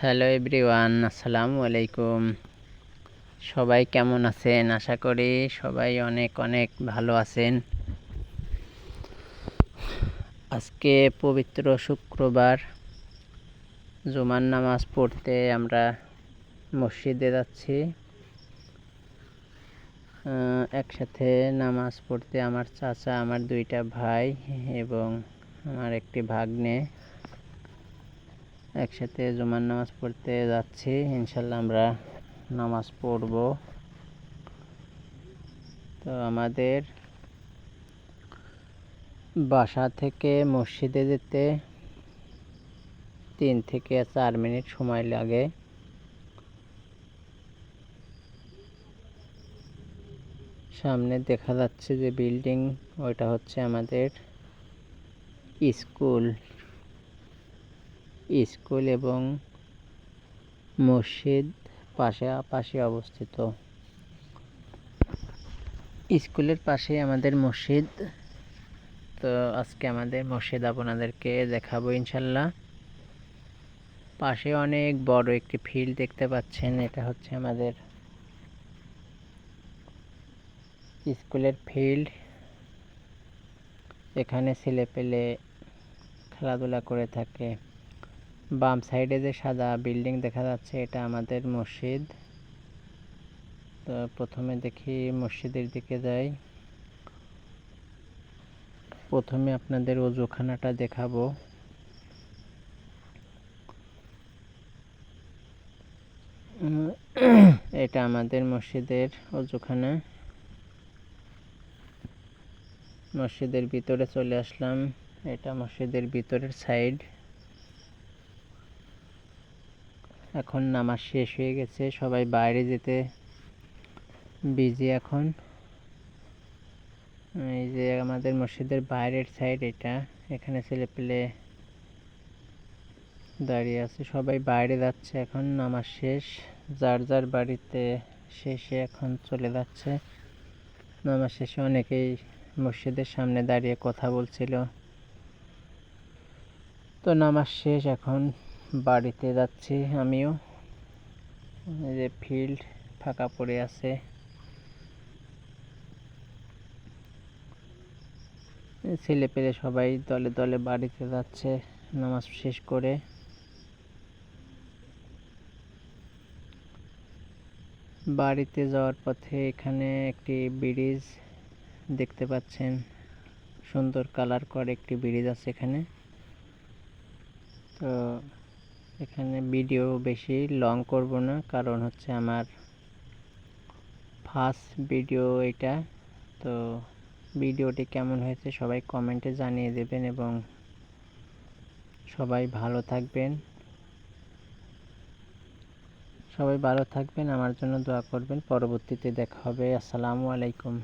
Hello everyone, আসসালামু আলাইকুম। সবাই কেমন আছেন? আশা করি সবাই অনেক অনেক ভালো আছেন। আজকে পবিত্র শুক্রবার, জুমার নামাজ পড়তে আমরা মসজিদে যাচ্ছি। একসাথে নামাজ পড়তে আমার চাচা, আমার দুইটা ভাই এবং আমার একটি ভাগ্নে একসাথে জুমার নামাজ পড়তে যাচ্ছি। ইনশাল্লাহ আমরা নামাজ পড়ব। তো আমাদের বাসা থেকে মসজিদে যেতে 3 থেকে 4 মিনিট সময় লাগে। সামনে দেখা যাচ্ছে যে বিল্ডিং, ওইটা হচ্ছে আমাদের স্কুল এবং মসজিদ পাশাপাশি অবস্থিত। স্কুলের পাশে আমাদের মসজিদ। তো আজকে আমাদের মসজিদ আপনাদেরকে দেখাবো ইনশাল্লাহ। পাশে অনেক বড় একটি ফিল্ড দেখতে পাচ্ছেন, এটা হচ্ছে আমাদের স্কুলের ফিল্ড। এখানে ছেলেপেলে খেলাধুলা করে থাকে। বাম সাইডে যে সাদা বিল্ডিং দেখা যাচ্ছে, এটা আমাদের মসজিদ। তো প্রথমে দেখি মসজিদের দিকে যাই। প্রথমে আপনাদের ওযুখানাটা দেখাবো। এটা আমাদের মসজিদের ওযুখানা। মসজিদের ভিতরে চলে আসলাম। এটা মসজিদের ভিতরের সাইড। এখন নামাজ শেষ হয়ে গেছে, সবাই বাইরে যেতে বিজি এখন। এই যে আমাদের মসজিদের বাইরের সাইড এটা। এখানে ছেলেপেলে দাঁড়িয়ে আছে, সবাই বাইরে যাচ্ছে এখন। নামাজ শেষ, যার যার বাড়িতে শেষে এখন চলে যাচ্ছে। নামাজ শেষে অনেকেই মসজিদের সামনে দাঁড়িয়ে কথা বলছিল। তো নামাজ শেষ, এখন বাড়িতে যাচ্ছি আমিও। এই যে ফিল্ড ফাঁকা পড়ে আছে। ছেলেপেলে সবাই দলে দলে বাড়িতে যাচ্ছে নামাজ শেষ করে। বাড়িতে যাওয়ার পথে এখানে একটি ব্রিজ দেখতে পাচ্ছেন, সুন্দর কালার করে একটি ব্রিজ আছে এখানে। তো এখানে ভিডিও বেশি লং করব না, কারণ হচ্ছে আমার ফার্স্ট ভিডিও এটা। তো ভিডিওটি কেমন হয়েছে সবাই কমেন্টে জানিয়ে দেবেন এবং সবাই ভালো থাকবেন। আমার জন্য দোয়া করবেন। পরবর্তীতে দেখা হবে। আসসালামু আলাইকুম।